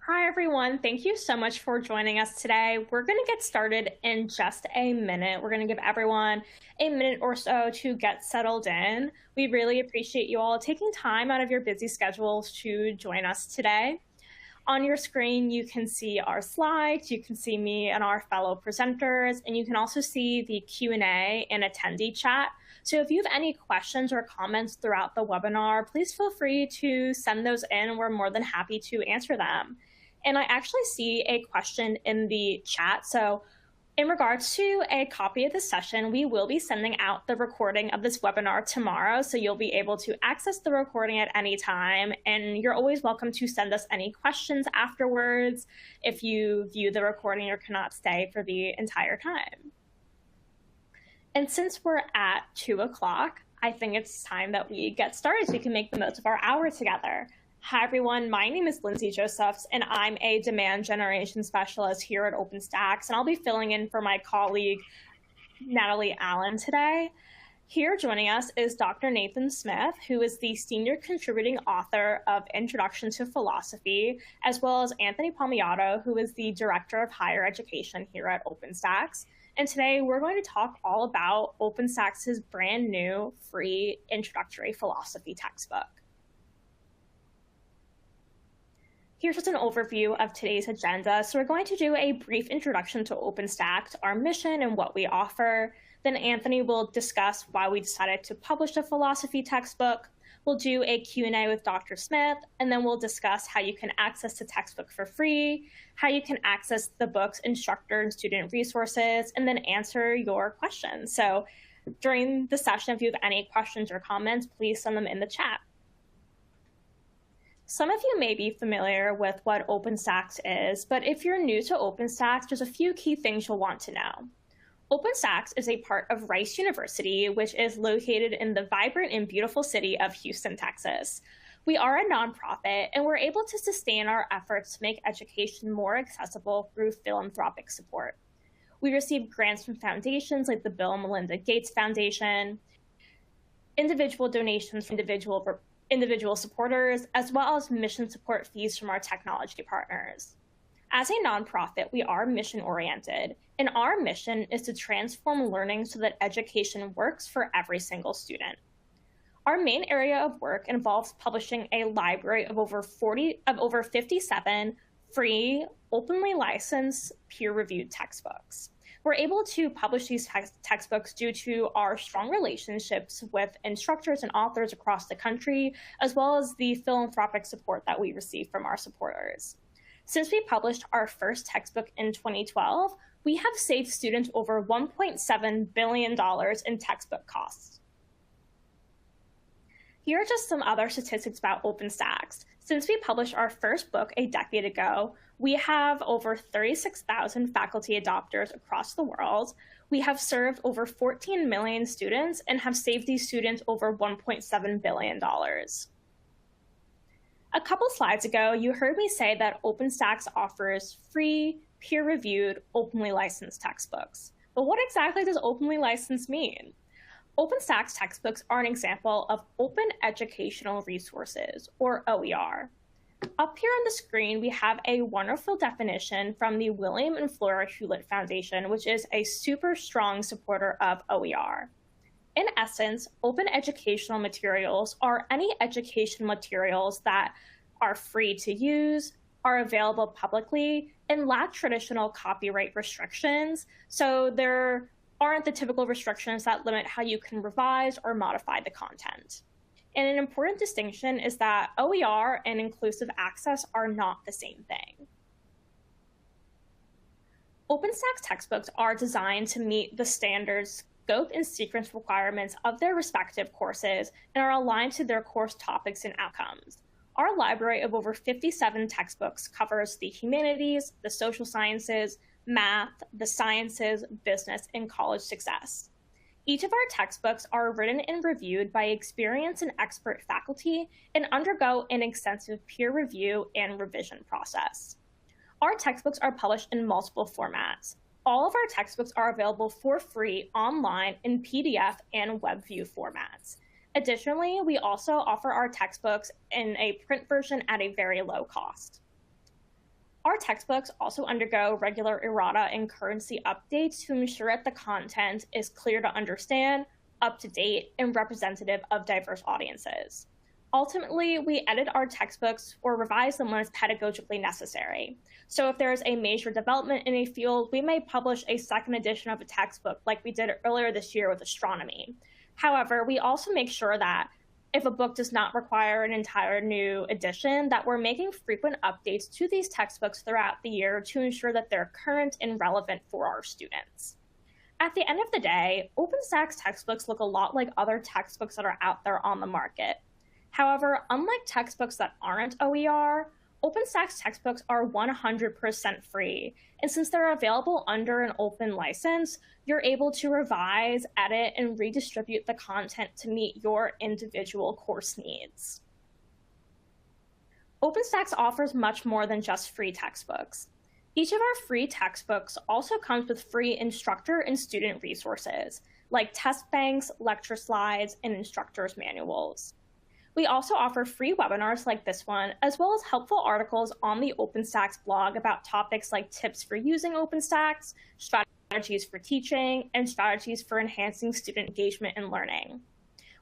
Hi, everyone. Thank you so much for joining us today. We're going to get started in just a minute. We're going to give everyone a minute or so to get settled in. We really appreciate you all taking time out of your busy schedules to join us today. On your screen, you can see our slides, you can see me and our fellow presenters, and you can also see the Q&A and attendee chat. So if you have any questions or comments throughout the webinar, please feel free to send those in. We're more than happy to answer them. And I actually see a question in the chat. So in regards to a copy of the session, we will be sending out the recording of this webinar tomorrow. So you'll be able to access the recording at any time. And you're always welcome to send us any questions afterwards if you view the recording or cannot stay for the entire time. And since we're at 2 o'clock, I think it's time that we get started so we can make the most of our hour together. Hi, everyone. My name is Lindsay Josephs, and I'm a demand generation specialist here at OpenStax's, and I'll be filling in for my colleague, Natalie Allen, today. Here joining us is Dr. Nathan Smith, who is the senior contributing author of Introduction to Philosophy, as well as Anthony Palmiato, who is the director of higher education here at OpenStax's. And today we're going to talk all about OpenStax's brand new free introductory philosophy textbook. Here's just an overview of today's agenda. So we're going to do a brief introduction to OpenStax's, our mission and what we offer. Then Anthony will discuss why we decided to publish a philosophy textbook. We'll do a Q&A with Dr. Smith, and then we'll discuss how you can access the textbook for free, how you can access the book's instructor and student resources, and then answer your questions. So during the session, if you have any questions or comments, please send them in the chat. Some of you may be familiar with what OpenStax's is, but if you're new to OpenStax's, there's a few key things you'll want to know. OpenStax's is a part of Rice University, which is located in the vibrant and beautiful city of Houston, Texas. We are a nonprofit, and we're able to sustain our efforts to make education more accessible through philanthropic support. We receive grants from foundations like the Bill and Melinda Gates Foundation, individual donations from individual supporters, as well as mission support fees from our technology partners. As a nonprofit, we are mission-oriented, and our mission is to transform learning so that education works for every single student. Our main area of work involves publishing a library of over 57 free, openly licensed, peer-reviewed textbooks. We're able to publish these textbooks due to our strong relationships with instructors and authors across the country, as well as the philanthropic support that we receive from our supporters. Since we published our first textbook in 2012, we have saved students over $1.7 billion in textbook costs. Here are just some other statistics about OpenStax's. Since we published our first book a decade ago, we have over 36,000 faculty adopters across the world. We have served over 14 million students and have saved these students over $1.7 billion. A couple slides ago, you heard me say that OpenStax's offers free, peer-reviewed, openly licensed textbooks. But what exactly does openly licensed mean? OpenStax's textbooks are an example of open educational resources, or OER. Up here on the screen, we have a wonderful definition from the William and Flora Hewlett Foundation, which is a super strong supporter of OER. In essence, open educational materials are any education materials that are free to use, are available publicly, and lack traditional copyright restrictions. So there aren't the typical restrictions that limit how you can revise or modify the content. And an important distinction is that OER and inclusive access are not the same thing. OpenStax's textbooks are designed to meet the standards, scope, and sequence requirements of their respective courses and are aligned to their course topics and outcomes. Our library of over 57 textbooks covers the humanities, the social sciences, math, the sciences, business, and college success. Each of our textbooks are written and reviewed by experienced and expert faculty and undergo an extensive peer review and revision process. Our textbooks are published in multiple formats. All of our textbooks are available for free online in PDF and WebView formats. Additionally, we also offer our textbooks in a print version at a very low cost. Our textbooks also undergo regular errata and currency updates to ensure that the content is clear to understand, up to date, and representative of diverse audiences. Ultimately, we edit our textbooks or revise them when it's pedagogically necessary. So if there is a major development in a field, we may publish a second edition of a textbook like we did earlier this year with astronomy. However, we also make sure that if a book does not require an entire new edition, that we're making frequent updates to these textbooks throughout the year to ensure that they're current and relevant for our students. At the end of the day, OpenStax's textbooks look a lot like other textbooks that are out there on the market. However, unlike textbooks that aren't OER, OpenStax's textbooks are 100% free, and since they're available under an open license, you're able to revise, edit, and redistribute the content to meet your individual course needs. OpenStax's offers much more than just free textbooks. Each of our free textbooks also comes with free instructor and student resources, like test banks, lecture slides, and instructor's manuals. We also offer free webinars like this one, as well as helpful articles on the OpenStax's blog about topics like tips for using OpenStax's, strategies for teaching, and strategies for enhancing student engagement and learning.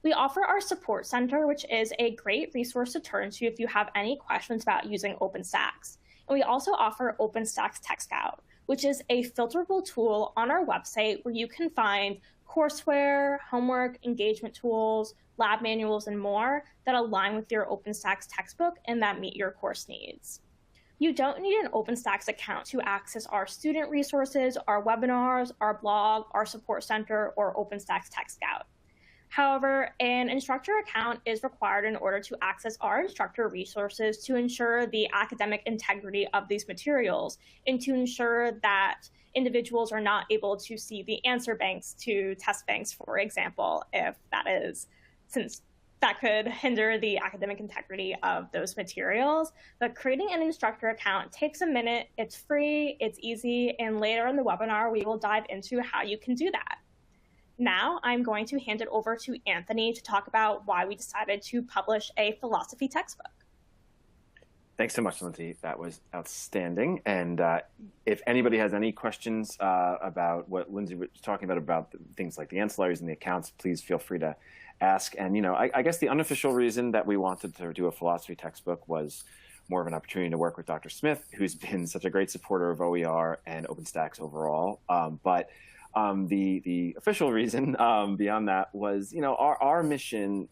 We offer our support center, which is a great resource to turn to if you have any questions about using OpenStax's. And we also offer OpenStax's Tech Scout, which is a filterable tool on our website where you can find courseware, homework, engagement tools, lab manuals, and more that align with your OpenStax's textbook and that meet your course needs. You don't need an OpenStax's account to access our student resources, our webinars, our blog, our support center, or OpenStax's Tech Scout. However, an instructor account is required in order to access our instructor resources to ensure the academic integrity of these materials and to ensure that individuals are not able to see the answer banks to test banks, for example, if that is, since that could hinder the academic integrity of those materials. But creating an instructor account takes a minute, it's free, it's easy, and later in the webinar, we will dive into how you can do that. Now I'm going to hand it over to Anthony to talk about why we decided to publish a philosophy textbook. Thanks so much, Lindsay. That was outstanding. And if anybody has any questions about what Lindsay was talking about things like the ancillaries and the accounts, please feel free to ask. And, you know, I guess the unofficial reason that we wanted to do a philosophy textbook was more of an opportunity to work with Dr. Smith, who's been such a great supporter of OER and OpenStax's overall. The official reason beyond that was, you know, our mission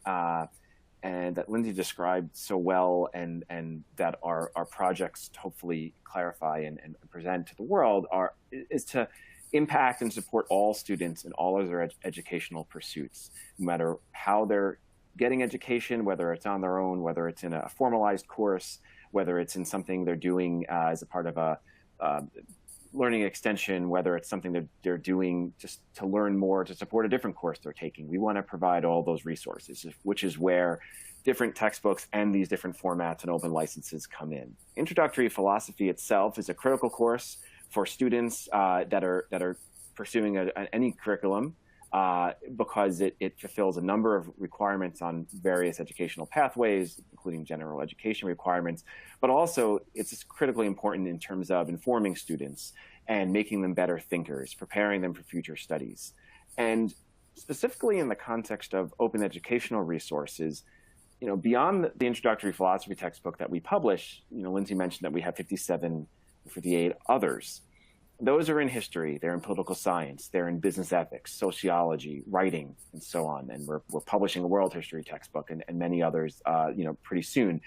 and that Lindsay described so well, and that our projects hopefully clarify and present to the world is to impact and support all students in all of their educational pursuits, no matter how they're getting education, whether it's on their own, whether it's in a formalized course, whether it's in something they're doing as a part of a learning extension, whether it's something that they're doing just to learn more to support a different course they're taking. We want to provide all those resources, which is where different textbooks and these different formats and open licenses come in. Introductory philosophy itself is a critical course for students that are pursuing any curriculum because it fulfills a number of requirements on various educational pathways, including general education requirements, but also it's critically important in terms of informing students and making them better thinkers, preparing them for future studies. And specifically in the context of open educational resources, you know, beyond the introductory philosophy textbook that we publish, you know, Lindsay mentioned that we have 58 others. Those are in history, they're in political science, they're in business ethics, sociology, writing, and so on. And we're publishing a world history textbook and many others, you know, pretty soon.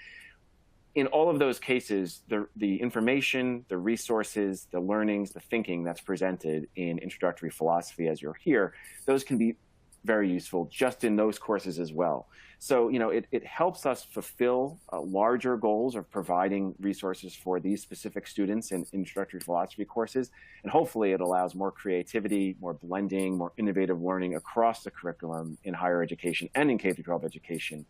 In all of those cases, the information, the resources, the learnings, the thinking that's presented in introductory philosophy as you're here, those can be very useful just in those courses as well. So, you know, it helps us fulfill larger goals of providing resources for these specific students in introductory philosophy courses. And hopefully it allows more creativity, more blending, more innovative learning across the curriculum in higher education and in K-12 education,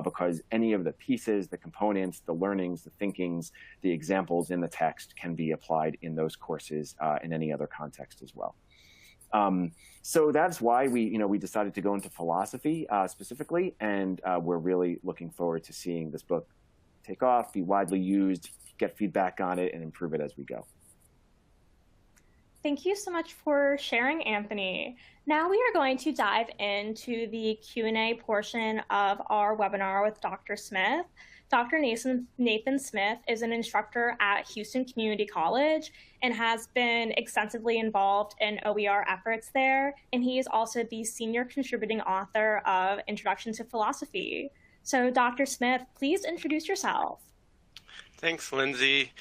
because any of the pieces, the components, the learnings, the thinkings, the examples in the text can be applied in those courses in any other context as well. So that's why we decided to go into philosophy specifically, and we're really looking forward to seeing this book take off, be widely used, get feedback on it and improve it as we go. Thank you so much for sharing, Anthony. Now we are going to dive into the Q&A portion of our webinar with Dr. Smith. Dr. Nathan Smith is an instructor at Houston Community College and has been extensively involved in OER efforts there. And he is also the senior contributing author of Introduction to Philosophy. So Dr. Smith, please introduce yourself. Thanks, Lindsay.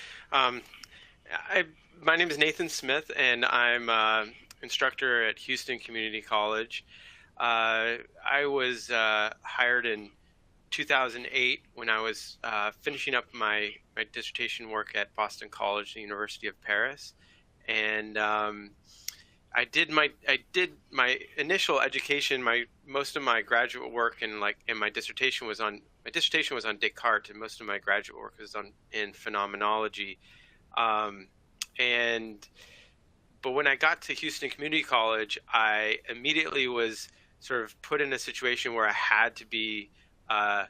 My name is Nathan Smith, and I'm an instructor at Houston Community College. I was hired in 2008 when I was finishing up my dissertation work at Boston College, the University of Paris, and I did my initial education. Most of my graduate work and my dissertation was on Descartes, and most of my graduate work was in phenomenology. But when I got to Houston Community College, I immediately was sort of put in a situation where I had to be a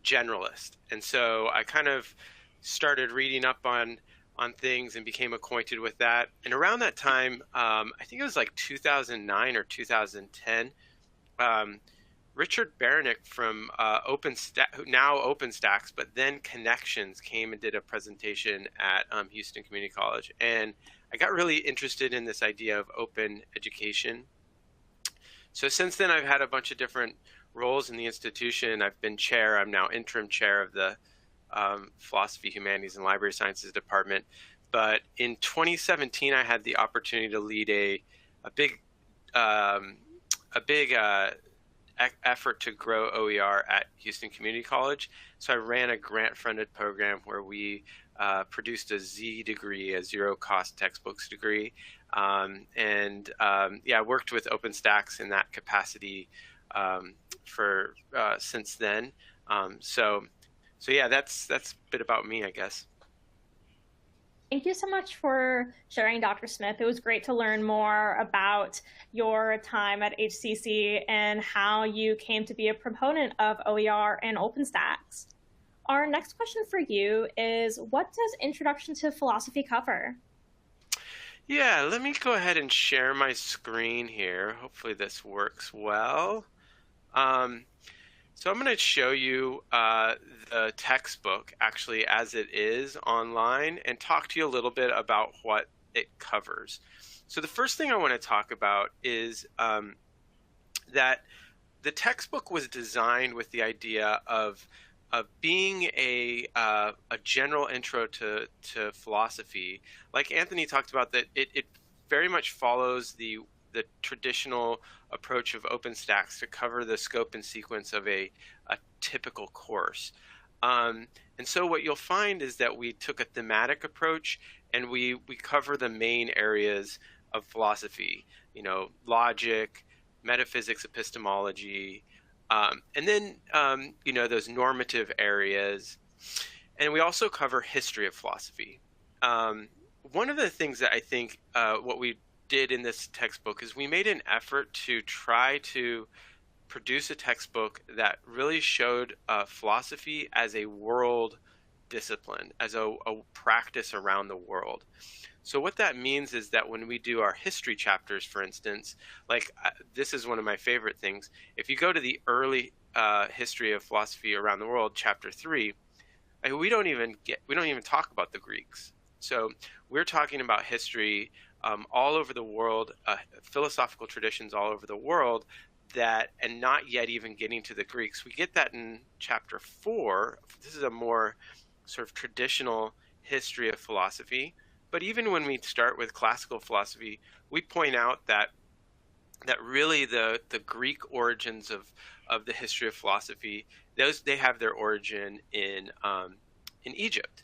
generalist. And so I kind of started reading up on things and became acquainted with that. And around that time, I think it was like 2009 or 2010, Richard Baranick from now OpenStax's, but then Connections, came and did a presentation at Houston Community College. And I got really interested in this idea of open education. So since then, I've had a bunch of different roles in the institution. I've been chair. I'm now interim chair of the Philosophy, Humanities, and Library Sciences Department. But in 2017, I had the opportunity to lead a big effort to grow OER at Houston Community College. So I ran a grant-funded program where we produced a Z degree, a zero-cost textbooks degree, I worked with OpenStax's in that capacity for since then. So yeah, that's a bit about me, I guess. Thank you so much for sharing, Dr. Smith. It was great to learn more about your time at HCC and how you came to be a proponent of OER and OpenStax's. Our next question for you is, what does Introduction to Philosophy cover? Yeah, let me go ahead and share my screen here. Hopefully this works well. So I'm going to show you the textbook actually as it is online and talk to you a little bit about what it covers. So the first thing I want to talk about is that the textbook was designed with the idea of being a general intro to philosophy. Like Anthony talked about, that it very much follows the traditional approach of OpenStax's to cover the scope and sequence of a typical course. And so what you'll find is that we took a thematic approach, and we cover the main areas of philosophy, logic, metaphysics, epistemology, and then, those normative areas. And we also cover history of philosophy. One of the things that I think what we did in this textbook is we made an effort to try to produce a textbook that really showed philosophy as a world discipline, as a practice around the world. So what that means is that when we do our history chapters, for instance, this is one of my favorite things. If you go to the early history of philosophy around the world, chapter 3, we don't even talk about the Greeks. So we're talking about history all over the world, philosophical traditions all over the world, and not yet even getting to the Greeks. We get that in chapter 4. This is a more sort of traditional history of philosophy. But even when we start with classical philosophy, we point out that really the Greek origins of the history of philosophy, they have their origin in Egypt.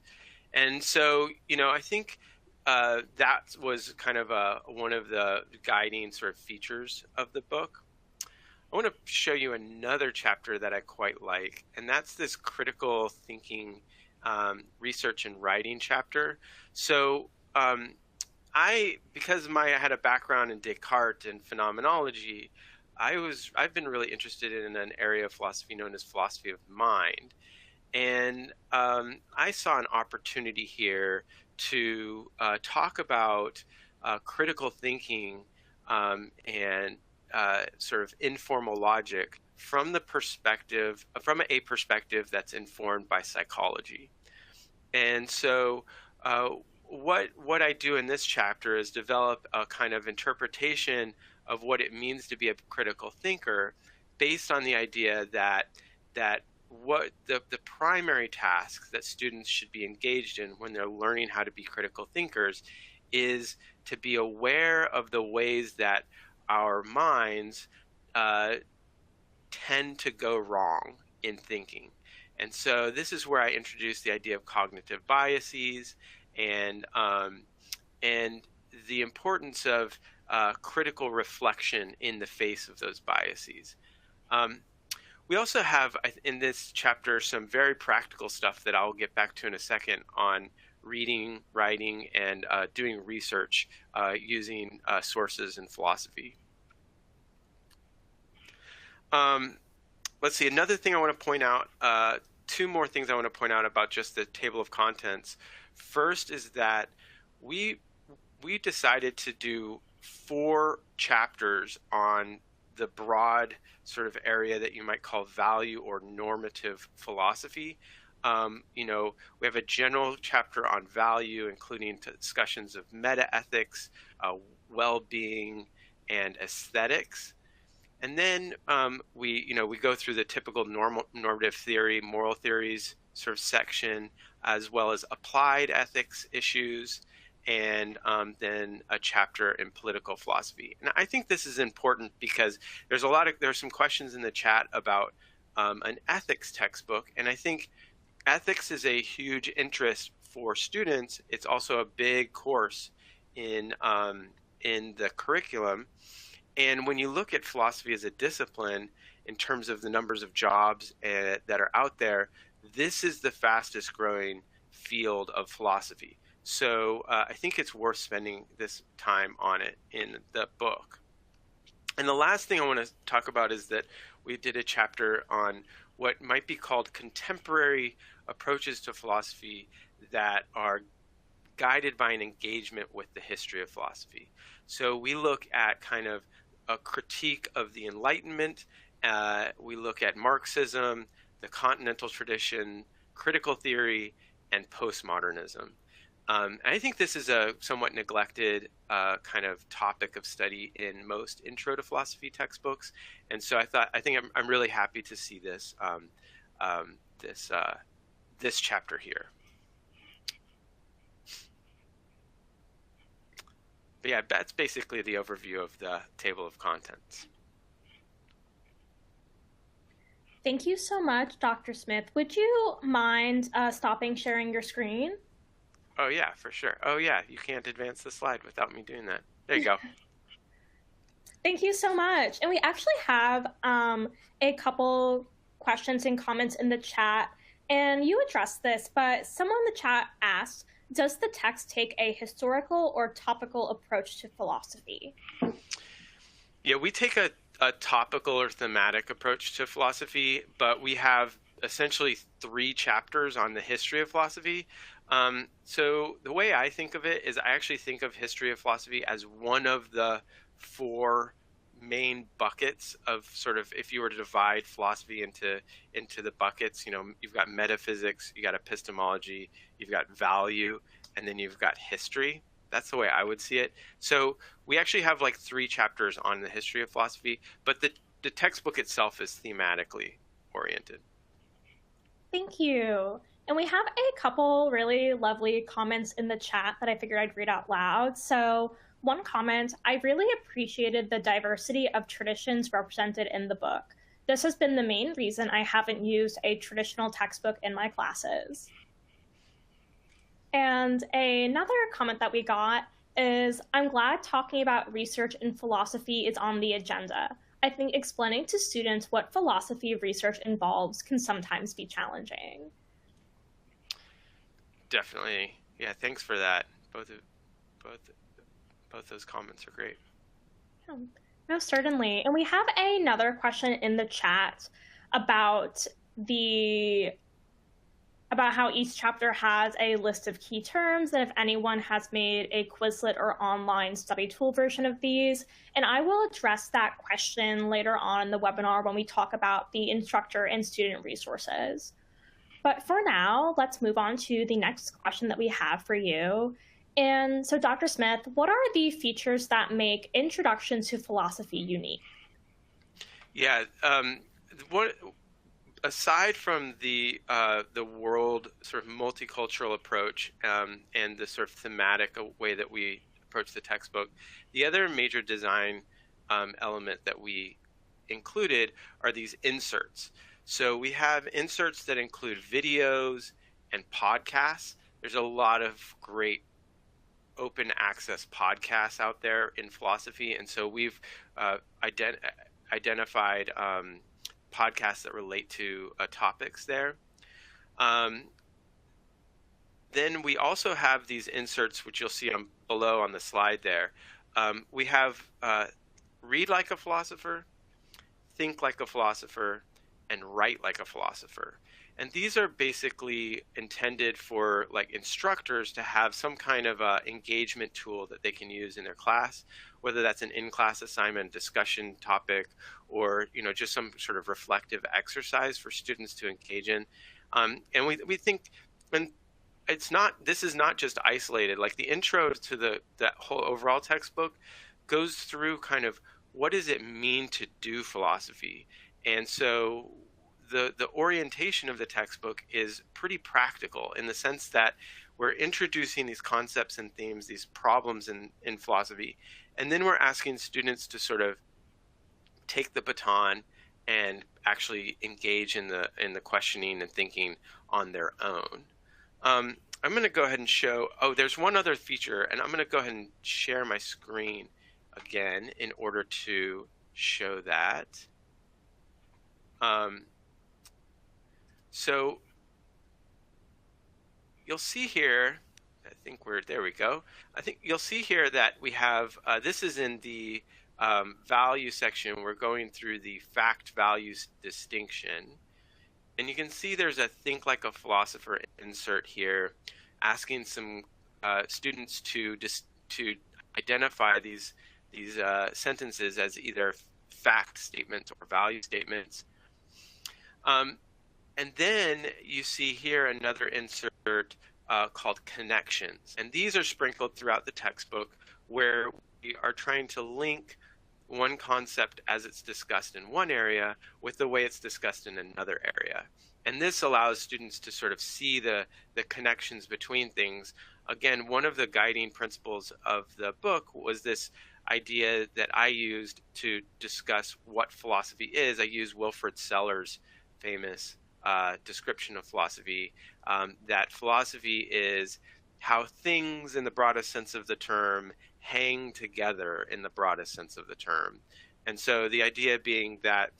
And so, I think that was kind of one of the guiding sort of features of the book. I want to show you another chapter that I quite like, and that's this critical thinking, research and writing chapter. So because I had a background in Descartes and phenomenology, I've been really interested in an area of philosophy known as philosophy of mind. And I saw an opportunity here to talk about critical thinking and sort of informal logic from a perspective that's informed by psychology. And so what I do in this chapter is develop a kind of interpretation of what it means to be a critical thinker based on the idea that what the primary tasks that students should be engaged in when they're learning how to be critical thinkers is to be aware of the ways that our minds tend to go wrong in thinking. And so this is where I introduce the idea of cognitive biases and the importance of critical reflection in the face of those biases. We also have in this chapter some very practical stuff that I'll get back to in a second on reading, writing, and doing research using sources in philosophy. Let's see, another thing I want to point out, two more things I want to point out about just the table of contents. First is that we decided to do 4 chapters on the broad sort of area that you might call value or normative philosophy. We have a general chapter on value, including discussions of meta-ethics, well-being, and aesthetics. And then we go through the typical normative theory, moral theories sort of section, as well as applied ethics issues, and then a chapter in political philosophy. And I think this is important because there's some questions in the chat about an ethics textbook, and I think ethics is a huge interest for students. It's also a big course in the curriculum. And when you look at philosophy as a discipline in terms of the numbers of jobs that are out there, this is the fastest growing field of philosophy. So I think it's worth spending this time on it in the book. And the last thing I want to talk about is that we did a chapter on what might be called contemporary approaches to philosophy that are guided by an engagement with the history of philosophy. So we look at kind of a critique of the Enlightenment. We look at Marxism, the Continental tradition, critical theory, and postmodernism. I think this is a somewhat neglected kind of topic of study in most intro to philosophy textbooks, and so I think I'm really happy to see this this chapter here. But yeah, that's basically the overview of the table of contents. Thank you so much, Dr. Smith. Would you mind stopping sharing your screen? Oh yeah, for sure. Oh yeah, you can't advance the slide without me doing that. There you go. Thank you so much. And we actually have a couple questions and comments in the chat, and you addressed this, but someone in the chat asked, does the text take a historical or topical approach to philosophy? Yeah, we take a topical or thematic approach to philosophy, but we have essentially 3 chapters on the history of philosophy. So the way I think of it is I actually think of history of philosophy as one of the 4 main buckets of sort of, if you were to divide philosophy into the buckets, you've got metaphysics, you got epistemology, you've got value, and then you've got history. That's the way I would see it. So we actually have like 3 chapters on the history of philosophy, but the textbook itself is thematically oriented. Thank you. And we have a couple really lovely comments in the chat that I figured I'd read out loud. So one comment, I really appreciated the diversity of traditions represented in the book. This has been the main reason I haven't used a traditional textbook in my classes. And another comment that we got is, I'm glad talking about research in philosophy is on the agenda. I think explaining to students what philosophy research involves can sometimes be challenging. Definitely. Yeah, thanks for that. Both those comments are great. No, certainly. And we have another question in the chat about the about how each chapter has a list of key terms, and if anyone has made a Quizlet or online study tool version of these. And I will address that question later on in the webinar when we talk about the instructor and student resources. But for now, let's move on to the next question that we have for you. And so, Dr. Smith, what are the features that make Introduction to Philosophy unique? Yeah, aside from the world sort of multicultural approach and the sort of thematic way that we approach the textbook, the other major design element that we included are these inserts. So we have inserts that include videos and podcasts. There's a lot of great open access podcasts out there in philosophy, and so we've identified podcasts that relate to topics there. Then we also have these inserts, which you'll see below on the slide there. We have Read Like a Philosopher, Think Like a Philosopher, and Write Like a Philosopher. And these are basically intended for like instructors to have some kind of engagement tool that they can use in their class, whether that's an in-class assignment, discussion topic, or just some sort of reflective exercise for students to engage in. And we think, and this is not just isolated. Like the intro to that whole overall textbook goes through kind of what does it mean to do philosophy, and so the orientation of the textbook is pretty practical in the sense that we're introducing these concepts and themes, these problems in philosophy, and then we're asking students to sort of take the baton and actually engage in the questioning and thinking on their own. I'm going to go ahead and show, there's one other feature, and I'm going to go ahead and share my screen again in order to show that. So you'll see here, there we go. I think you'll see here that we have, this is in the value section. We're going through the fact values distinction. And you can see there's a Think Like a Philosopher insert here, asking some students to identify these sentences as either fact statements or value statements. And then you see here another insert called connections. And these are sprinkled throughout the textbook where we are trying to link one concept as it's discussed in one area with the way it's discussed in another area. And this allows students to sort of see the connections between things. Again, one of the guiding principles of the book was this idea that I used to discuss what philosophy is. I used Wilfrid Sellars' famous description of philosophy, that philosophy is how things in the broadest sense of the term hang together in the broadest sense of the term. And so the idea being that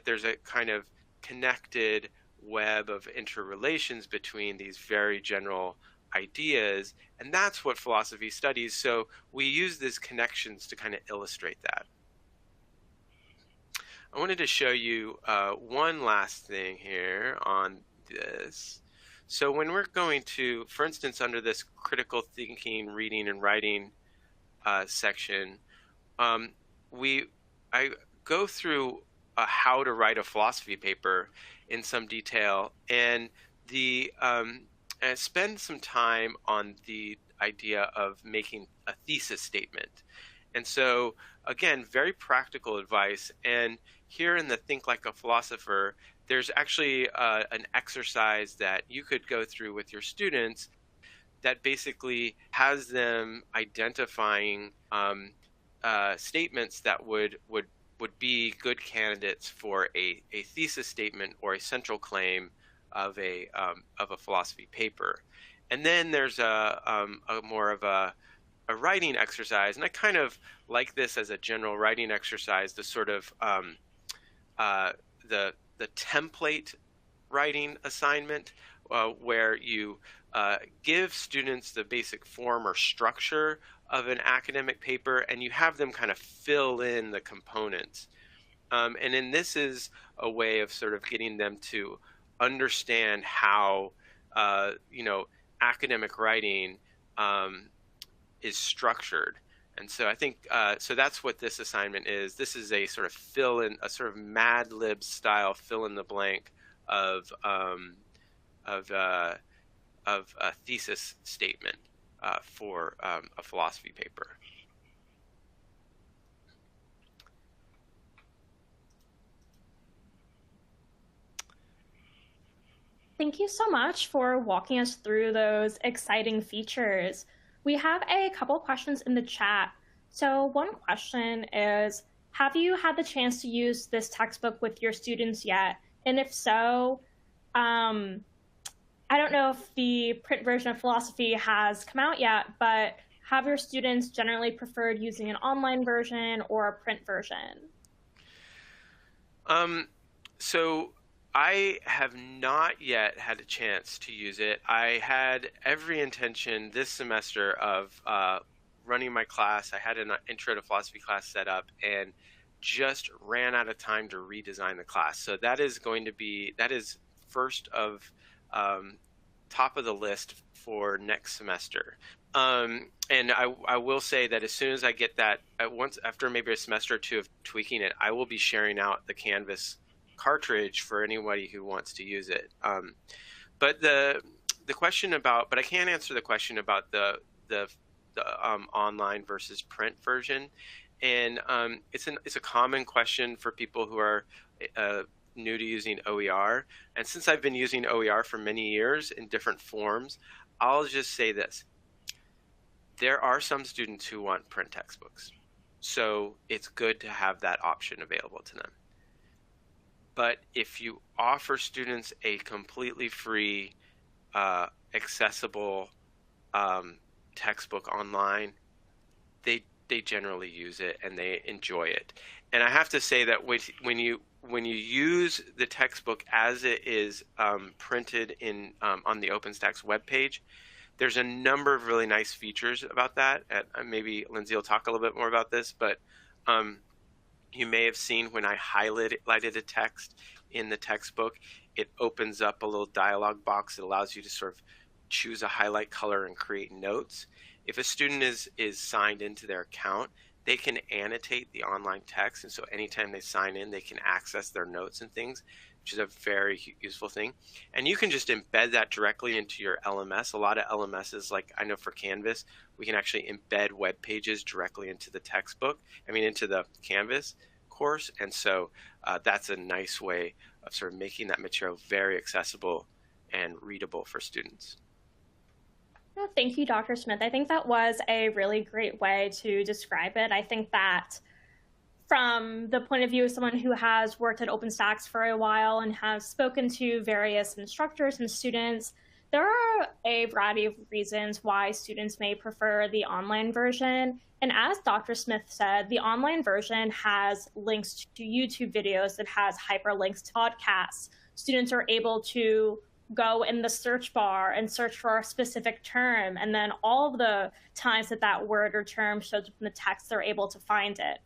there's a kind of connected web of interrelations between these very general ideas, and that's what philosophy studies. So we use these connections to kind of illustrate that. I wanted to show you one last thing here on this. So when we're going to, for instance, under this critical thinking, reading, and writing section, I go through how to write a philosophy paper in some detail, and I spend some time on the idea of making a thesis statement. And so, again, very practical advice. And here in the Think Like a Philosopher, there's actually an exercise that you could go through with your students that basically has them identifying statements that would be good candidates for a thesis statement or a central claim of a philosophy paper. And then there's a more of a writing exercise, and I kind of like this as a general writing exercise, the sort of the template writing assignment, where you give students the basic form or structure of an academic paper, and you have them kind of fill in the components. And then this is a way of sort of getting them to understand how you know, academic writing is structured. And so I think, so that's what this assignment is. This is a sort of a sort of Mad Lib style fill in the blank of a thesis statement for a philosophy paper. Thank you so much for walking us through those exciting features. We have a couple questions in the chat. So one question is, have you had the chance to use this textbook with your students yet? And if so, I don't know if the print version of philosophy has come out yet, but have your students generally preferred using an online version or a print version? So I have not yet had a chance to use it. I had every intention this semester of running my class. I had an intro to philosophy class set up and just ran out of time to redesign the class. So that is going to be, that is first of top of the list for next semester. And I will say that as soon as I get that, once after maybe a semester or two of tweaking it, I will be sharing out the Canvas cartridge for anybody who wants to use it. But the question about, but I can't answer the question about the online versus print version. And it's a common question for people who are new to using OER. And since I've been using OER for many years in different forms, I'll just say this. There are some students who want print textbooks. So it's good to have that option available to them. But if you offer students a completely free, accessible textbook online, they generally use it and they enjoy it. And I have to say that when you use the textbook as it is printed in on the OpenStax's webpage, there's a number of really nice features about that. Maybe Lindsay will talk a little bit more about this, but you may have seen when I highlighted a text in the textbook, it opens up a little dialog box that allows you to sort of choose a highlight color and create notes. If a student is signed into their account, they can annotate the online text. And so anytime they sign in, they can access their notes and things, which is a very useful thing. And you can just embed that directly into your LMS. A lot of LMSs, like I know for Canvas, we can actually embed web pages directly into the textbook, into the Canvas course. And so that's a nice way of sort of making that material very accessible and readable for students. Oh, thank you, Dr. Smith. I think that was a really great way to describe it. I think that from the point of view of someone who has worked at OpenStax's for a while and has spoken to various instructors and students, there are a variety of reasons why students may prefer the online version. And as Dr. Smith said, the online version has links to YouTube videos, it has hyperlinks to podcasts. Students are able to go in the search bar and search for a specific term, and then all of the times that that word or term shows up in the text, they're able to find it.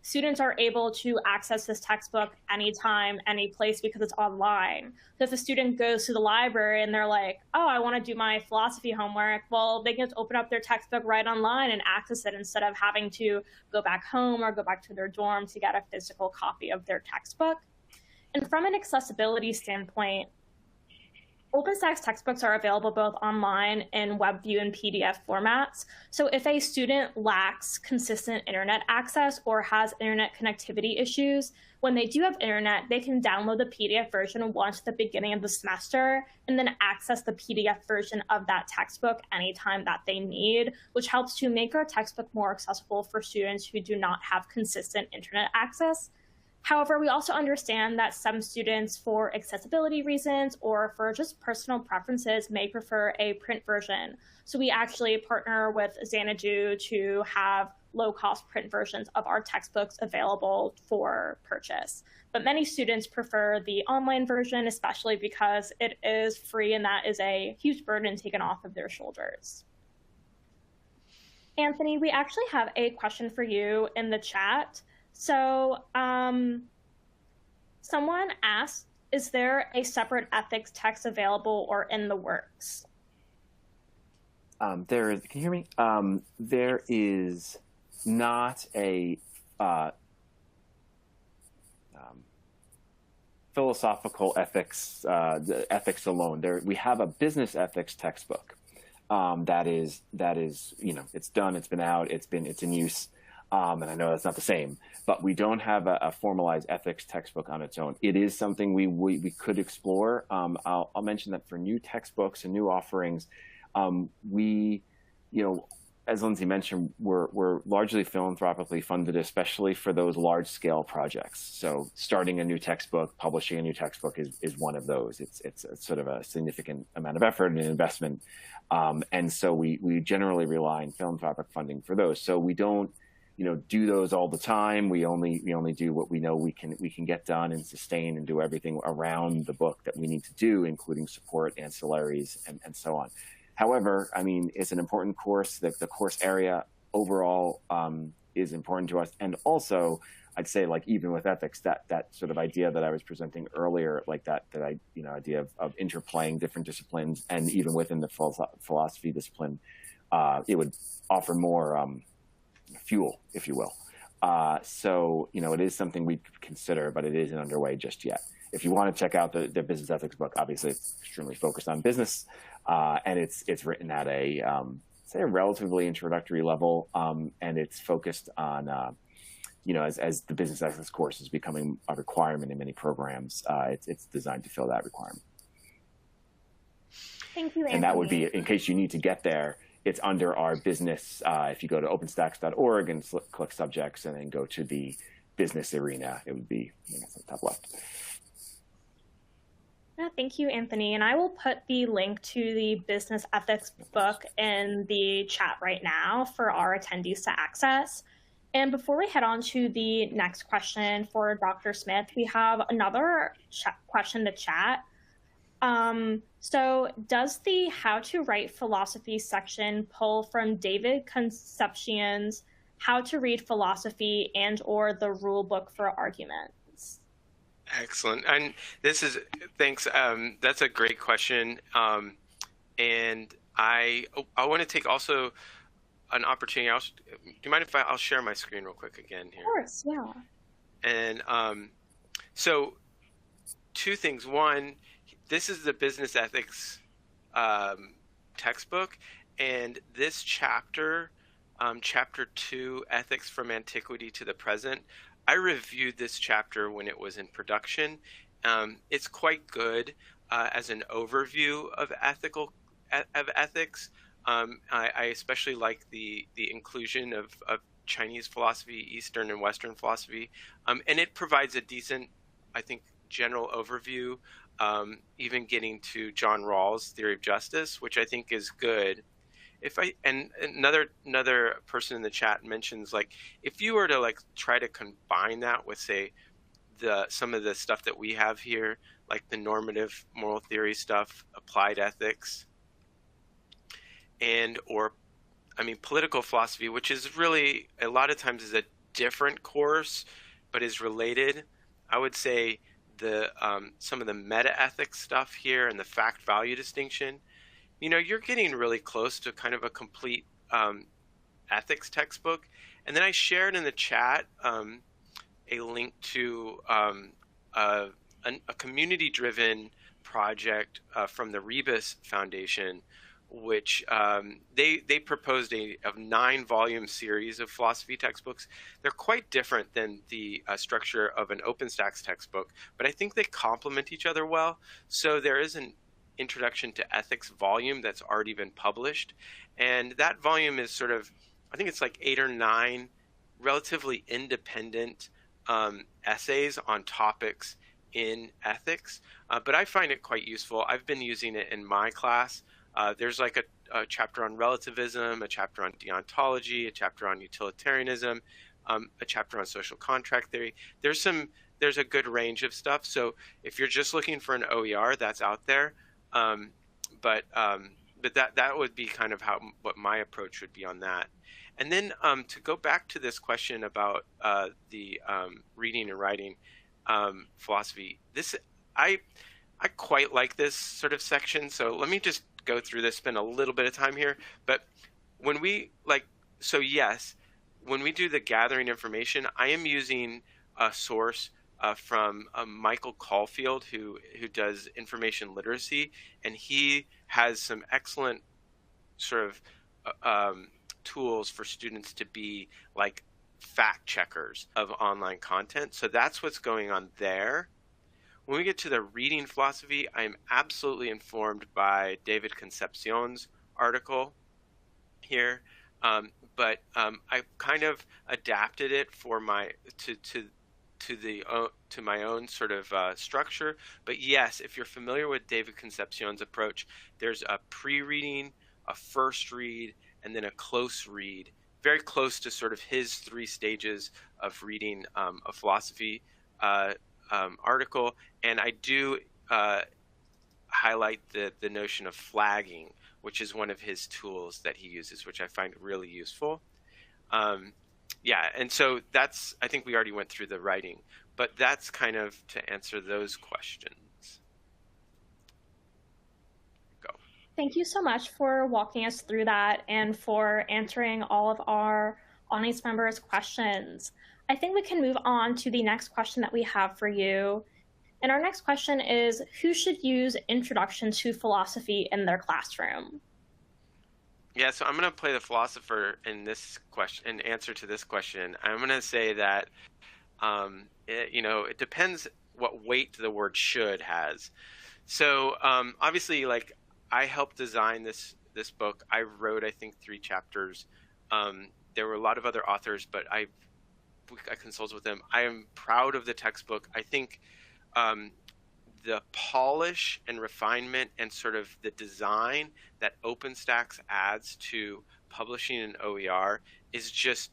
Students are able to access this textbook anytime, any place, because it's online. So if a student goes to the library and they're like, oh, I want to do my philosophy homework, well, they can just open up their textbook right online and access it instead of having to go back home or go back to their dorm to get a physical copy of their textbook. And from an accessibility standpoint, OpenStax's textbooks are available both online in WebView and PDF formats. So if a student lacks consistent internet access or has internet connectivity issues, when they do have internet, they can download the PDF version once at the beginning of the semester and then access the PDF version of that textbook anytime that they need, which helps to make our textbook more accessible for students who do not have consistent internet access. However, we also understand that some students, for accessibility reasons or for just personal preferences, may prefer a print version. So we actually partner with Xanadu to have low-cost print versions of our textbooks available for purchase. But many students prefer the online version, especially because it is free and that is a huge burden taken off of their shoulders. Anthony, we actually have a question for you in the chat. So someone asked is there a separate ethics text available or in the works? There is, can you hear me? There is not a philosophical ethics, ethics alone. We have a business ethics textbook that is, it's done, it's been out, it's in use. And I know that's not the same, but we don't have a formalized ethics textbook on its own. It is something we could explore. I'll mention that for new textbooks and new offerings, as Lindsay mentioned, we're largely philanthropically funded, especially for those large scale projects. So starting a new textbook, publishing a new textbook is one of those. It's sort of a significant amount of effort and investment. And so we generally rely on philanthropic funding for those. So we don't, do those all the time. We only do what we know we can get done and sustain and do everything around the book that we need to do, including support, ancillaries, and so on. However, I mean, it's an important course. The course area overall is important to us. And also, I'd say, like, even with ethics, that sort of idea that I was presenting earlier, like that idea of interplaying different disciplines, and even within the philosophy discipline, it would offer more fuel, if you will. So, it is something we could consider, but it isn't underway just yet. If you want to check out the business ethics book, obviously it's extremely focused on business, and it's written at a relatively introductory level, and it's focused on as the business ethics course is becoming a requirement in many programs, it's designed to fill that requirement. Thank you, Anthony. And that would be, in case you need to get there, it's under our business. If you go to OpenStax's.org and click subjects and then go to the business arena, it would be on the top left. Yeah, thank you, Anthony. And I will put the link to the business ethics book in the chat right now for our attendees to access. And before we head on to the next question for Dr. Smith, we have another question to chat. So does the How to Write Philosophy section pull from David Concepcion's How to Read Philosophy and/or the Rule Book for Arguments? Excellent. And thanks. That's a great question. And I want to take also an opportunity. Do you mind if I'll share my screen real quick again here? Of course, yeah. And so two things. One, this is the business ethics textbook, and this chapter, chapter 2, Ethics from Antiquity to the Present, I reviewed this chapter when it was in production. It's quite good as an overview of ethics. I especially like the inclusion of Chinese philosophy, Eastern and Western philosophy, and it provides a decent, I think, general overview, even getting to John Rawls' theory of justice, which I think is good. And another person in the chat mentions, like, if you were to like try to combine that with, say, some of the stuff that we have here, like the normative moral theory stuff, applied ethics, political philosophy, which is really a lot of times is a different course, but is related. I would say some of the meta ethics stuff here and the fact value distinction, you're getting really close to kind of a complete ethics textbook. And then I shared in the chat a link to a community-driven project from the Rebus Foundation, which they proposed a 9-volume series of philosophy textbooks. They're quite different than the structure of an OpenStax's textbook, but I think they complement each other well. So there is an Introduction to Ethics volume that's already been published, and that volume is sort of, I think it's like 8 or 9 relatively independent essays on topics in ethics, but I find it quite useful. I've been using it in my class. There's like a chapter on relativism, a chapter on deontology, a chapter on utilitarianism, a chapter on social contract theory. There's a good range of stuff. So if you're just looking for an OER, that's out there. But that would be kind of what my approach would be on that. And then to go back to this question about the reading and writing philosophy, I quite like this sort of section. So let me just go through this, spend a little bit of time here. But when we so yes, when we do the gathering information, I am using a source from Michael Caulfield, who does information literacy, and he has some excellent sort of tools for students to be like fact checkers of online content. So that's what's going on there. When we get to the reading philosophy, I am absolutely informed by David Concepcion's article here, but I've kind of adapted it for my to my own sort of structure. But yes, if you're familiar with David Concepcion's approach, there's a pre-reading, a first read, and then a close read, very close to sort of his 3 stages of reading a philosophy article. And I do highlight the notion of flagging, which is one of his tools that he uses, which I find really useful. Yeah, and so that's, I think we already went through the writing, but that's kind of to answer those questions. Go. Thank you so much for walking us through that and for answering all of our audience members' questions. I think we can move on to the next question that we have for you. And our next question is, who should use Introduction to Philosophy in their classroom? Yeah, so I'm going to play the philosopher in this question, in answer to this question. I'm going to say that, it depends what weight the word should has. So obviously, like, I helped design this book. I wrote, I think, 3 chapters. There were a lot of other authors, but I consulted with them. I am proud of the textbook. I think the polish and refinement and sort of the design that OpenStax's adds to publishing an OER is just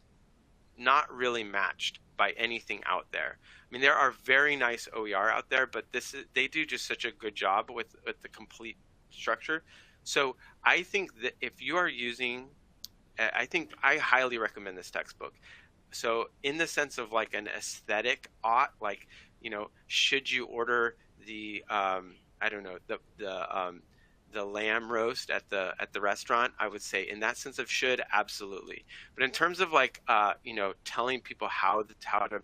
not really matched by anything out there. I mean, there are very nice OER out there, but they do just such a good job with the complete structure. So I think that if you are using, I think I highly recommend this textbook. So in the sense of like an aesthetic like, should you order the I don't know, the lamb roast at the restaurant? I would say in that sense of should, absolutely. But in terms of like telling people how to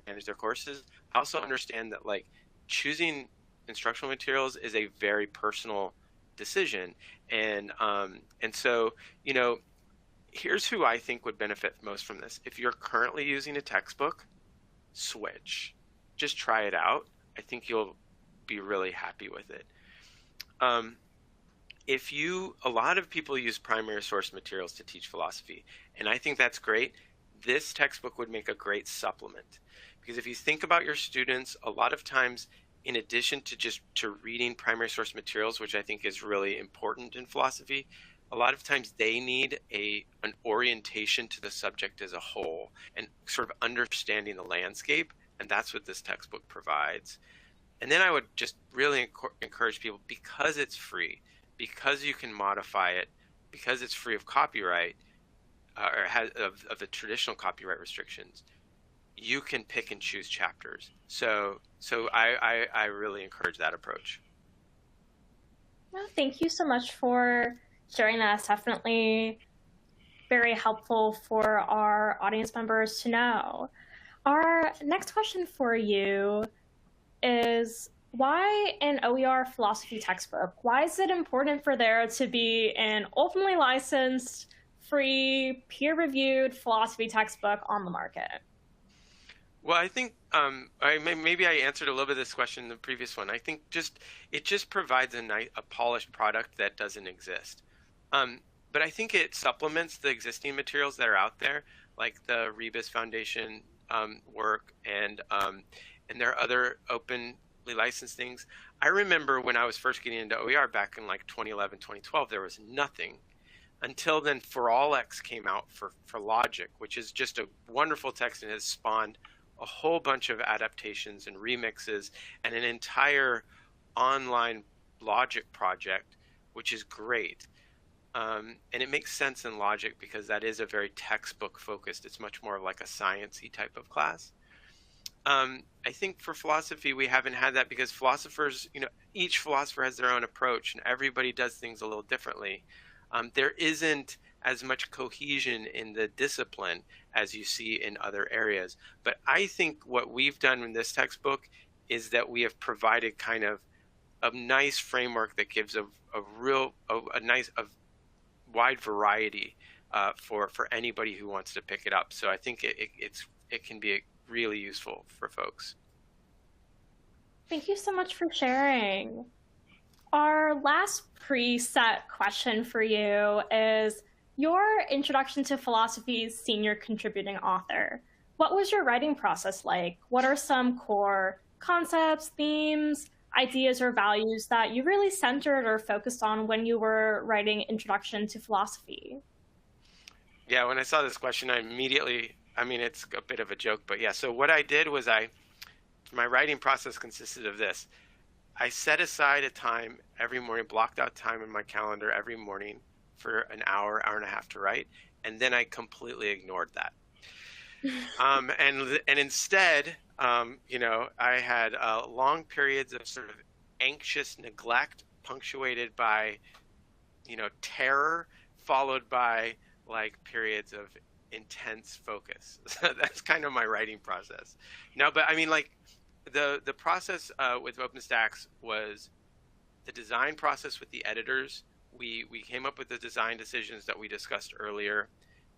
manage their courses, I also understand that like choosing instructional materials is a very personal decision, and so here's who I think would benefit most from this. If you're currently using a textbook, switch. Just try it out. I think you'll be really happy with it. A lot of people use primary source materials to teach philosophy, and I think that's great. This textbook would make a great supplement, because if you think about your students, a lot of times, in addition to reading primary source materials, which I think is really important in philosophy, a lot of times they need an orientation to the subject as a whole and sort of understanding the landscape, and that's what this textbook provides. And then I would just really encourage people, because it's free, because you can modify it, because it's free of copyright, or of the traditional copyright restrictions, you can pick and choose chapters. So I really encourage that approach. Well, thank you so much for sharing that. It's definitely very helpful for our audience members to know. Our next question for you is, why an OER philosophy textbook? Why is it important for there to be an openly licensed, free, peer-reviewed philosophy textbook on the market? Well, I think maybe I answered a little bit of this question in the previous one. I think it just provides a polished product that doesn't exist. But I think it supplements the existing materials that are out there, like the Rebus Foundation work, and there are other openly licensed things. I remember when I was first getting into OER back in like 2011, 2012, there was nothing. Until then, For All X came out for Logic, which is just a wonderful text and has spawned a whole bunch of adaptations and remixes and an entire online Logic project, which is great. And it makes sense in Logic because that is a very textbook focused. It's much more of like a science-y type of class. I think for philosophy, we haven't had that because philosophers, each philosopher has their own approach and everybody does things a little differently. There isn't as much cohesion in the discipline as you see in other areas. But I think what we've done in this textbook is that we have provided kind of a nice framework that gives a nice wide variety for anybody who wants to pick it up. So I think it can be really useful for folks. Thank you so much for sharing. Our last preset question for you is your Introduction to Philosophy's senior contributing author. What was your writing process like? What are some core concepts, themes, ideas, or values that you really centered or focused on when you were writing Introduction to Philosophy? Yeah, when I saw this question, I mean, it's a bit of a joke, but yeah. So what I did was my writing process consisted of this. I set aside a time every morning, blocked out time in my calendar every morning for an hour and a half to write, and then I completely ignored that. And instead, I had long periods of sort of anxious neglect, punctuated by, terror, followed by like periods of intense focus. So that's kind of my writing process. No, but I mean, like the process with OpenStax's was the design process with the editors. We came up with the design decisions that we discussed earlier.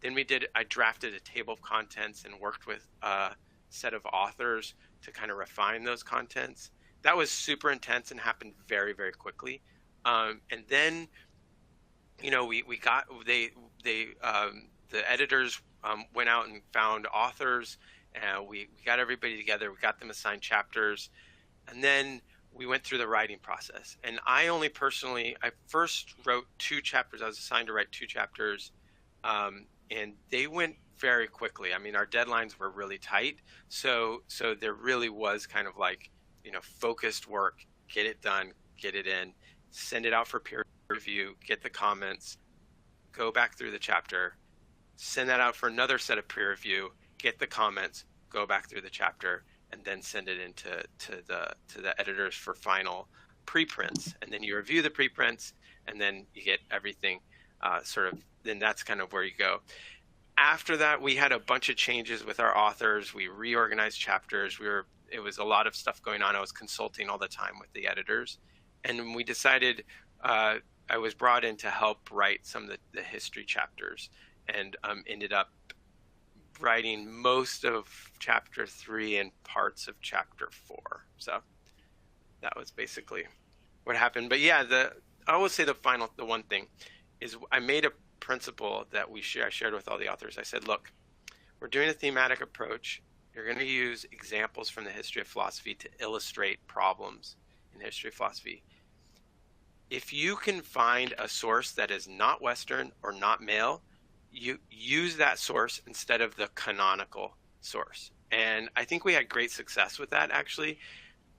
Then I drafted a table of contents and worked with a set of authors to kind of refine those contents. That was super intense and happened very, very quickly. And then, the editors went out and found authors, and we got everybody together. We got them assigned chapters, and then we went through the writing process. And I first wrote 2 chapters. I was assigned to write 2 chapters, and they went very quickly. I mean, our deadlines were really tight, so there really was kind of like, focused work, get it done, get it in, send it out for peer review, get the comments, go back through the chapter, send that out for another set of peer review, get the comments, go back through the chapter, and then send it into the editors for final preprints. And then you review the preprints, and then you get everything then that's kind of where you go. After that, we had a bunch of changes with our authors. We reorganized chapters. It was a lot of stuff going on. I was consulting all the time with the editors. And we decided I was brought in to help write some of the history chapters, and ended up writing most of chapter 3 and parts of chapter 4. So that was basically what happened. But yeah, I will say the one thing is I made a principle that I shared with all the authors. I said, look, we're doing a thematic approach. You're going to use examples from the history of philosophy to illustrate problems in the history of philosophy. If you can find a source that is not Western or not male, you use that source instead of the canonical source. And I think we had great success with that, actually.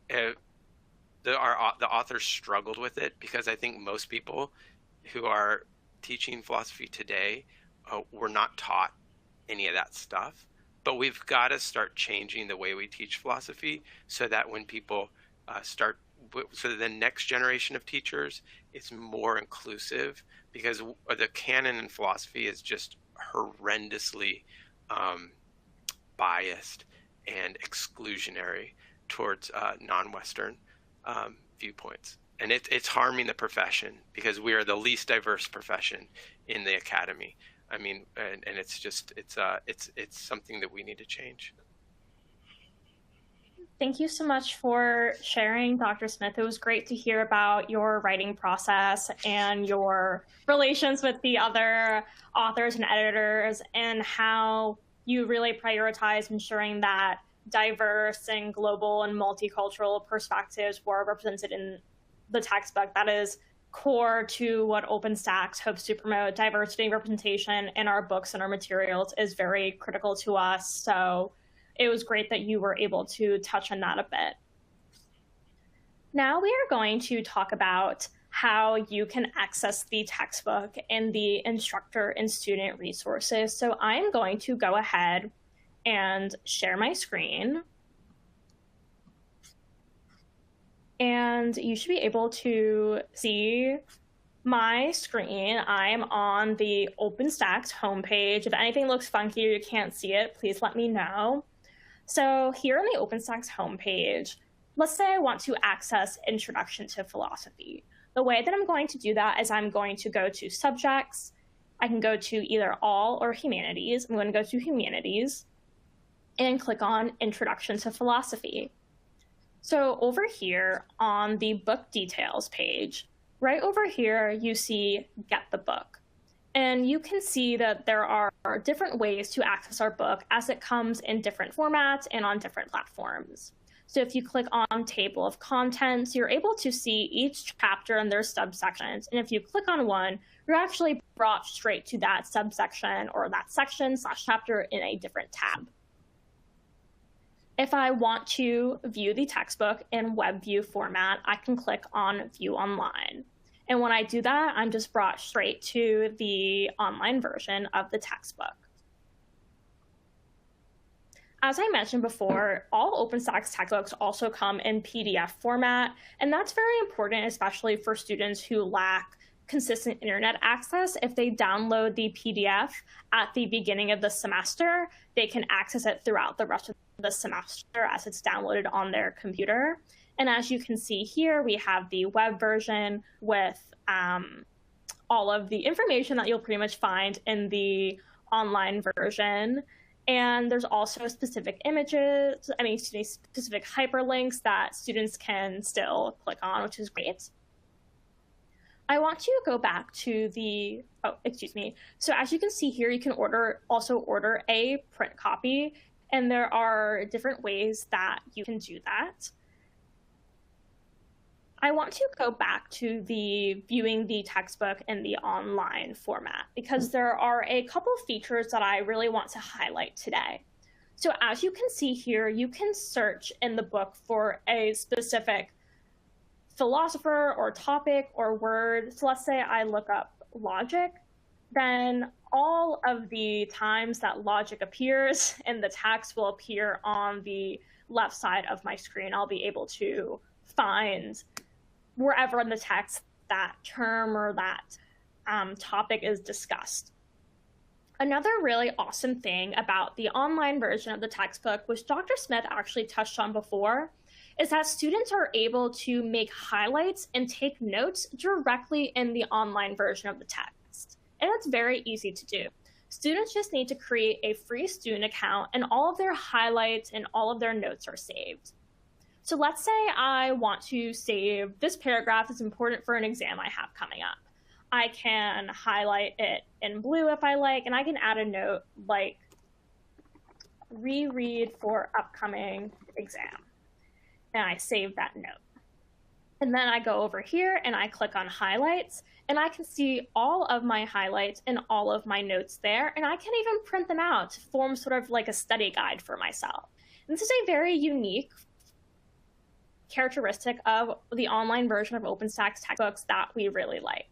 The authors struggled with it because I think most people who are teaching philosophy today were not taught any of that stuff. But we've got to start changing the way we teach philosophy so that when people so the next generation of teachers is more inclusive, because the canon in philosophy is just horrendously biased and exclusionary towards non-Western viewpoints. And it's harming the profession because we are the least diverse profession in the academy. I mean, and it's something that we need to change. Thank you so much for sharing, Dr. Smith. It was great to hear about your writing process and your relations with the other authors and editors, and how you really prioritize ensuring that diverse and global and multicultural perspectives were represented in the textbook. That is core to what OpenStax's hopes to promote. Diversity and representation in our books and our materials is very critical to us. So it was great that you were able to touch on that a bit. Now we are going to talk about how you can access the textbook and the instructor and student resources. So I'm going to go ahead and share my screen. and you should be able to see my screen. I am on the OpenStax's homepage. If anything looks funky or you can't see it, please let me know. So here on the OpenStax's homepage, let's say I want to access Introduction to Philosophy. The way that I'm going to do that is I'm going to go to Subjects. I can go to either All or Humanities. I'm going to go to Humanities and click on Introduction to Philosophy. So over here on the book details page, right over here, you see Get the Book. And you can see that there are different ways to access our book as it comes in different formats and on different platforms. So if you click on Table of Contents, you're able to see each chapter and their subsections. And if you click on one, you're actually brought straight to that subsection or that section/chapter in a different tab. If I want to view the textbook in web view format, I can click on View Online. And when I do that, I'm just brought straight to the online version of the textbook. As I mentioned before, all OpenStax's textbooks also come in PDF format, and that's very important, especially for students who lack consistent internet access. If they download the PDF at the beginning of the semester, they can access it throughout the rest of the semester as it's downloaded on their computer. And as you can see here, we have the web version with all of the information that you'll pretty much find in the online version. And there's also specific images, specific hyperlinks that students can still click on, which is great. I want to go back to the, So as you can see here, you can also order a print copy, and there are different ways that you can do that. I want to go back to the viewing the textbook in the online format because there are a couple features that I really want to highlight today. So as you can see here, you can search in the book for a specific philosopher or topic or word. So let's say I look up logic, then all of the times that logic appears in the text will appear on the left side of my screen. I'll be able to find wherever in the text that term or that topic is discussed. Another really awesome thing about the online version of the textbook, which Dr. Smith actually touched on before, is that students are able to make highlights and take notes directly in the online version of the text. And it's very easy to do. Students just need to create a free student account and all of their highlights and all of their notes are saved. So let's say I want to save this paragraph is important for an exam I have coming up. I can highlight it in blue if I like, and I can add a note like reread for upcoming exam. And I save that note. And then I go over here and I click on highlights, and I can see all of my highlights and all of my notes there, and I can even print them out to form sort of like a study guide for myself. And this is a very unique characteristic of the online version of OpenStax's textbooks that we really like.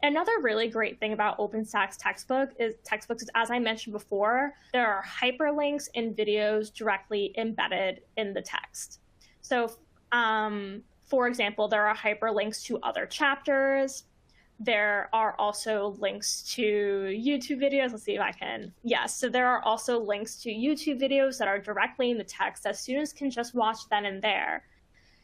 Another really great thing about OpenStax's textbooks is, as I mentioned before, there are hyperlinks and videos directly embedded in the text. So, for example, there are hyperlinks to other chapters. There are also links to YouTube videos. Let's see if I can. Yes, so there are also links to YouTube videos that are directly in the text that students can just watch then and there.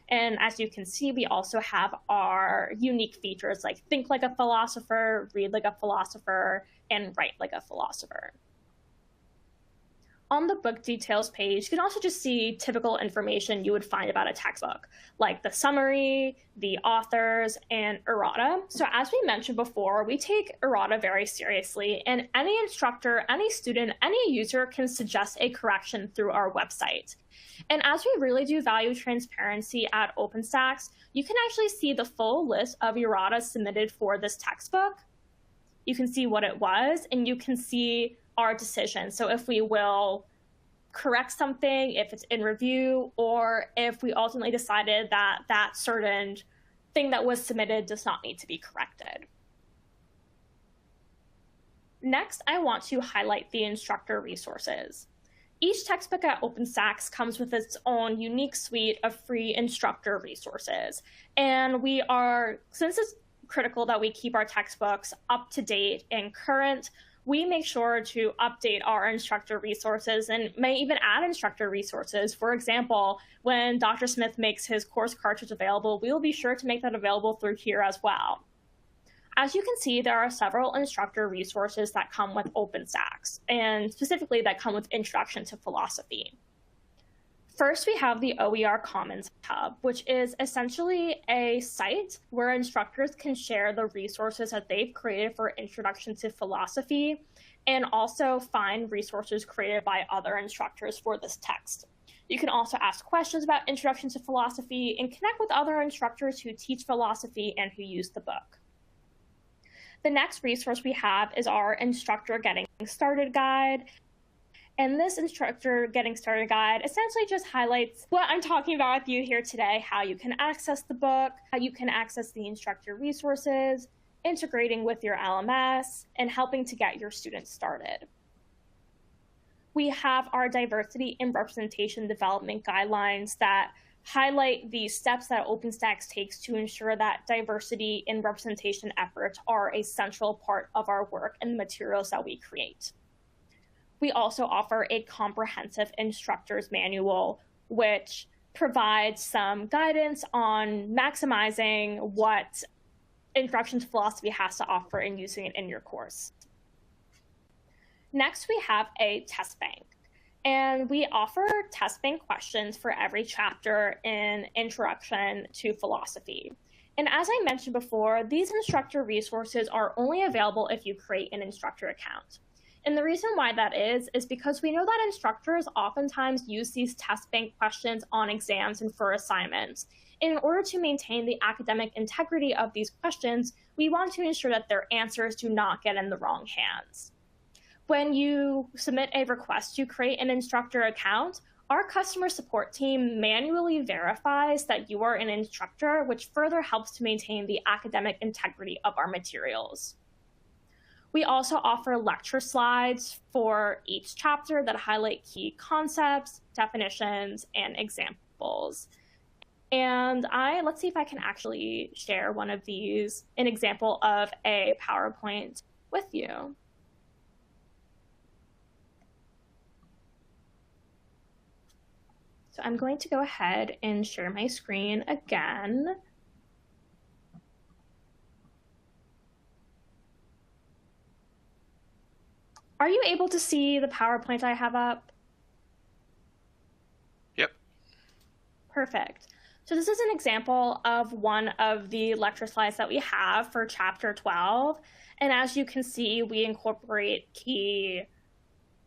And as you can see, we also have our unique features like think like a philosopher, read like a philosopher, and write like a philosopher. On the book details page, you can also just see typical information you would find about a textbook, like the summary, the authors, and errata. So as we mentioned before, we take errata very seriously, and any instructor, any student, any user can suggest a correction through our website. And as we really do value transparency at OpenStax's, you can actually see the full list of errata submitted for this textbook. You can see what it was, and you can see our decision. So if we will correct something, if it's in review, or if we ultimately decided that that certain thing that was submitted does not need to be corrected. Next, I want to highlight the instructor resources. Each textbook at OpenStax's comes with its own unique suite of free instructor resources. And since it's critical that we keep our textbooks up to date and current, we make sure to update our instructor resources and may even add instructor resources. For example, when Dr. Smith makes his course cartridge available, we will be sure to make that available through here as well. As you can see, there are several instructor resources that come with OpenStax's, and specifically that come with Introduction to Philosophy. First, we have the OER Commons Hub, which is essentially a site where instructors can share the resources that they've created for Introduction to Philosophy, and also find resources created by other instructors for this text. You can also ask questions about Introduction to Philosophy and connect with other instructors who teach philosophy and who use the book. The next resource we have is our Instructor Getting Started Guide. And this Instructor Getting Started Guide essentially just highlights what I'm talking about with you here today, how you can access the book, how you can access the instructor resources, integrating with your LMS, and helping to get your students started. We have our Diversity and Representation Development Guidelines that highlight the steps that OpenStax's takes to ensure that diversity and representation efforts are a central part of our work and the materials that we create. We also offer a comprehensive instructor's manual, which provides some guidance on maximizing what Introduction to Philosophy has to offer and using it in your course. Next, we have a test bank. And we offer test bank questions for every chapter in Introduction to Philosophy. And as I mentioned before, these instructor resources are only available if you create an instructor account. And the reason why that is because we know that instructors oftentimes use these test bank questions on exams and for assignments. In order to maintain the academic integrity of these questions, we want to ensure that their answers do not get in the wrong hands. When you submit a request to create an instructor account, our customer support team manually verifies that you are an instructor, which further helps to maintain the academic integrity of our materials. We also offer lecture slides for each chapter that highlight key concepts, definitions, and examples. And let's see if I can actually share one of these, an example of a PowerPoint with you. So I'm going to go ahead and share my screen again. Are you able to see the PowerPoint I have up? Yep. Perfect. So this is an example of one of the lecture slides that we have for chapter 12. And as you can see, we incorporate key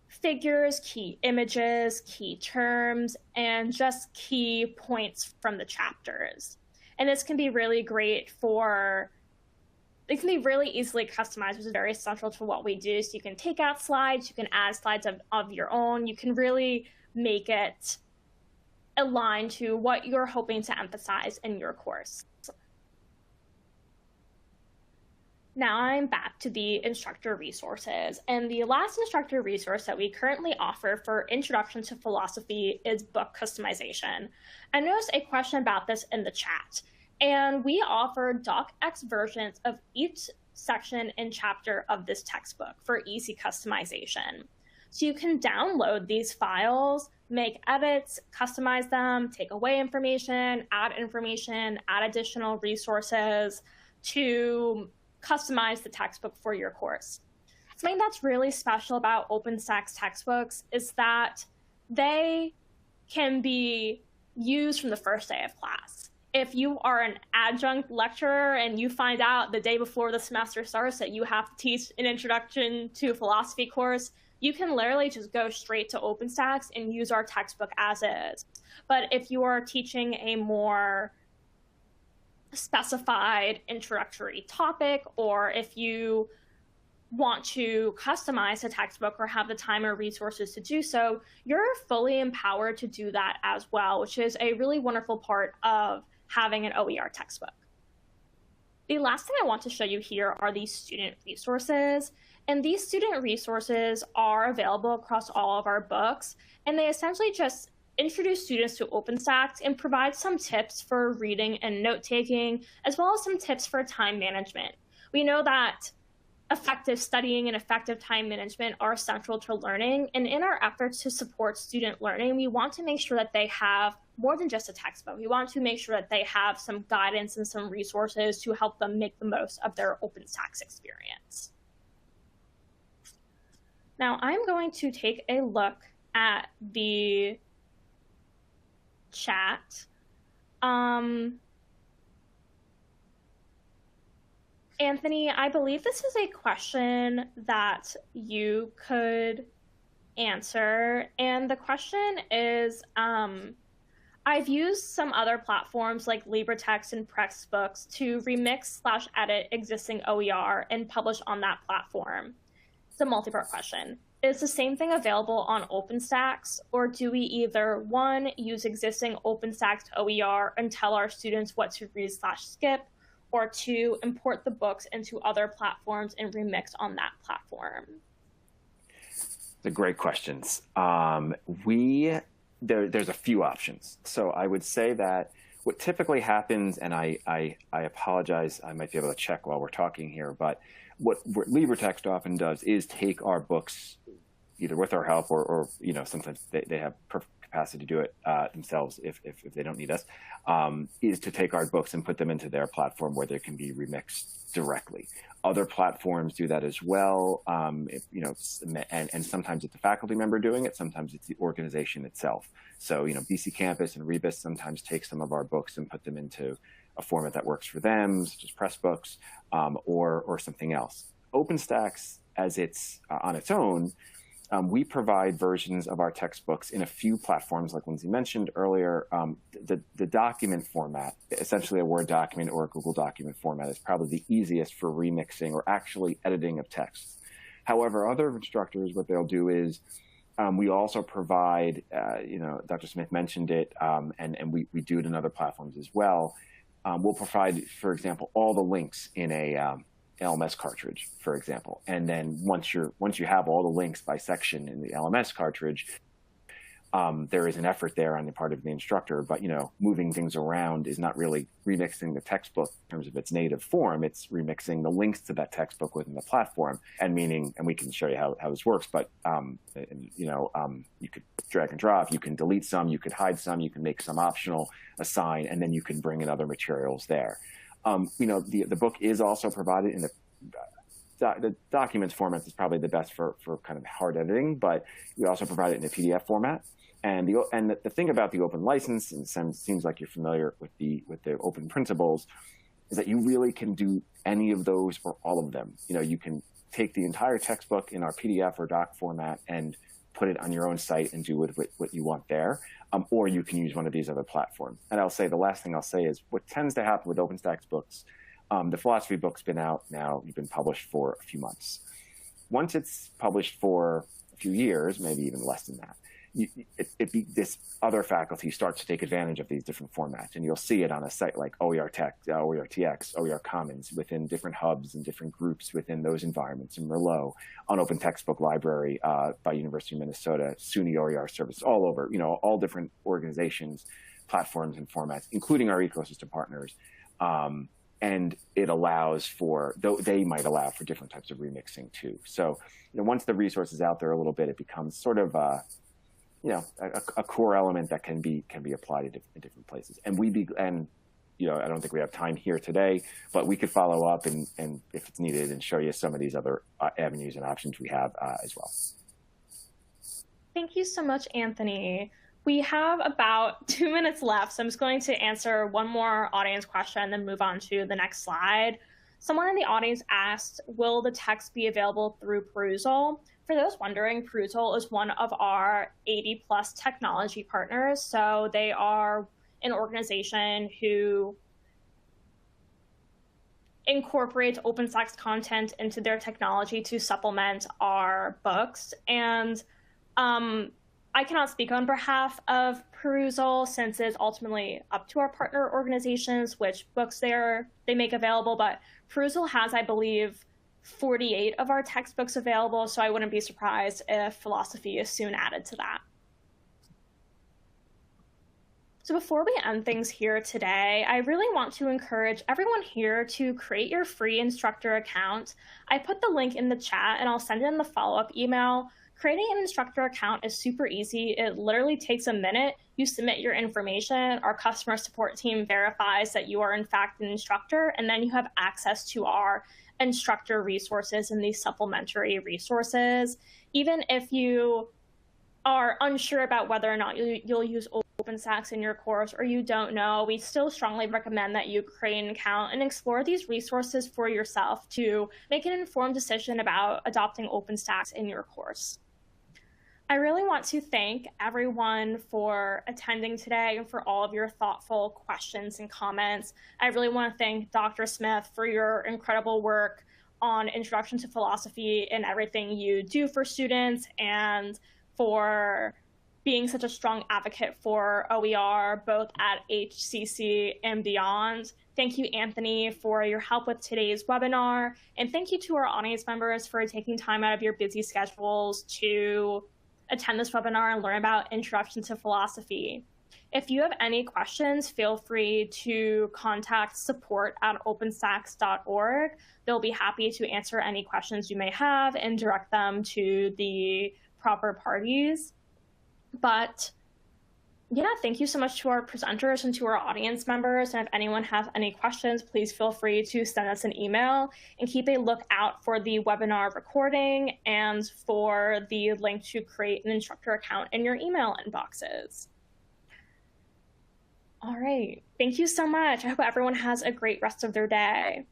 figures, key images, key terms, and just key points from the chapters. And this can be really great it can be really easily customized, which is very central to what we do. So you can take out slides, you can add slides of your own, you can really make it align to what you're hoping to emphasize in your course. Now I'm back to the instructor resources, and the last instructor resource that we currently offer for Introduction to Philosophy is book customization. I noticed a question about this in the chat, and we offer docx versions of each section and chapter of this textbook for easy customization. So you can download these files, make edits, customize them, take away information, add additional resources to customize the textbook for your course. Something that's really special about OpenStax's textbooks is that they can be used from the first day of class. If you are an adjunct lecturer and you find out the day before the semester starts that you have to teach an Introduction to Philosophy course, you can literally just go straight to OpenStax's and use our textbook as is. But if you are teaching a more specified introductory topic, or if you want to customize a textbook or have the time or resources to do so, you're fully empowered to do that as well, which is a really wonderful part of having an OER textbook. The last thing I want to show you here are these student resources. And these student resources are available across all of our books. And they essentially just introduce students to OpenStax and provide some tips for reading and note-taking, as well as some tips for time management. We know that effective studying and effective time management are central to learning. And in our efforts to support student learning, we want to make sure that they have more than just a textbook. We want to make sure that they have some guidance and some resources to help them make the most of their OpenStax experience. Now I'm going to take a look at the chat. Anthony, I believe this is a question that you could answer. And the question is, I've used some other platforms like LibreText and Pressbooks to remix/edit existing OER and publish on that platform. It's a multi-part question. Is the same thing available on OpenStax, or do we either, one, use existing OpenStax OER and tell our students what to read/skip, or two, import the books into other platforms and remix on that platform? They're great questions. There's a few options. So I would say that what typically happens, and I apologize, I might be able to check while we're talking here, but what LibreText often does is take our books, either with our help or sometimes they have perfect capacity to do it themselves if they don't need us, is to take our books and put them into their platform where they can be remixed directly. Other platforms do that as well, and sometimes it's a faculty member doing it, sometimes it's the organization itself. So, BC Campus and Rebus sometimes take some of our books and put them into a format that works for them, such as Pressbooks, or something else. OpenStax, as it's on its own, we provide versions of our textbooks in a few platforms, like Lindsay mentioned earlier. The document format, essentially a Word document or a Google document format, is probably the easiest for remixing or actually editing of texts. However, other instructors, what they'll do is we also provide, Dr. Smith mentioned it, and we do it in other platforms as well. We'll provide, for example, all the links in a LMS cartridge, for example. And then once you have all the links by section in the LMS cartridge, there is an effort there on the part of the instructor, but moving things around is not really remixing the textbook in terms of its native form. It's remixing the links to that textbook within the platform, and we can show you how this works, but you could drag and drop, you can delete some, you could hide some, you can make some optional, assign, and then you can bring in other materials there. The book is also provided in the documents format is probably the best for kind of hard editing, but we also provide it in a PDF format. And the thing about the open license, and it seems like you're familiar with the open principles, is that you really can do any of those or all of them. You can take the entire textbook in our PDF or doc format and put it on your own site and do with what you want there, or you can use one of these other platforms. And the last thing I'll say is what tends to happen with OpenStax books, the philosophy book's been out now, you've been published for a few months. Once it's published for a few years, maybe even less than that, this other faculty starts to take advantage of these different formats, and you'll see it on a site like OER Tech, OER TX, OER Commons, within different hubs and different groups within those environments, in Merlot, on Open Textbook Library by University of Minnesota, SUNY OER Service, all over, all different organizations, platforms, and formats, including our ecosystem partners. And it allows they might allow for different types of remixing too. So, once the resource is out there a little bit, it becomes sort of a core element that can be applied in different places. And I don't think we have time here today, but we could follow up and if it's needed, and show you some of these other avenues and options we have as well. Thank you so much, Anthony. We have about 2 minutes left, so I'm just going to answer one more audience question and then move on to the next slide. Someone in the audience asked, will the text be available through Perusal? For those wondering, Perusal is one of our 80+ technology partners. So they are an organization who incorporates OpenStax content into their technology to supplement our books. And I cannot speak on behalf of Perusal since it's ultimately up to our partner organizations which books they make available, but Perusal has, I believe, 48 of our textbooks available, so I wouldn't be surprised if philosophy is soon added to that. So before we end things here today, I really want to encourage everyone here to create your free instructor account. I put the link in the chat and I'll send it in the follow-up email. Creating an instructor account is super easy. It literally takes a minute. You submit your information, our customer support team verifies that you are in fact an instructor, and then you have access to our instructor resources and these supplementary resources. Even if you are unsure about whether or not you'll use OpenStax's in your course, or you don't know, we still strongly recommend that you create an account and explore these resources for yourself to make an informed decision about adopting OpenStax's in your course. I really want to thank everyone for attending today and for all of your thoughtful questions and comments. I really want to thank Dr. Smith for your incredible work on Introduction to Philosophy and everything you do for students, and for being such a strong advocate for OER, both at HCC and beyond. Thank you, Anthony, for your help with today's webinar. And thank you to our audience members for taking time out of your busy schedules to attend this webinar and learn about Introduction to Philosophy. If you have any questions, feel free to contact support@openstax.org. They'll be happy to answer any questions you may have and direct them to the proper parties. But yeah, thank you so much to our presenters and to our audience members. And if anyone has any questions, please feel free to send us an email, and keep a lookout for the webinar recording and for the link to create an instructor account in your email inboxes. All right, thank you so much. I hope everyone has a great rest of their day.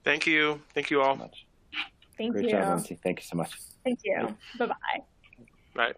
Thank you. Thank you all. Thank you. Great job, Lindsay. Thank you so much. Thank you. Bye-bye. Bye.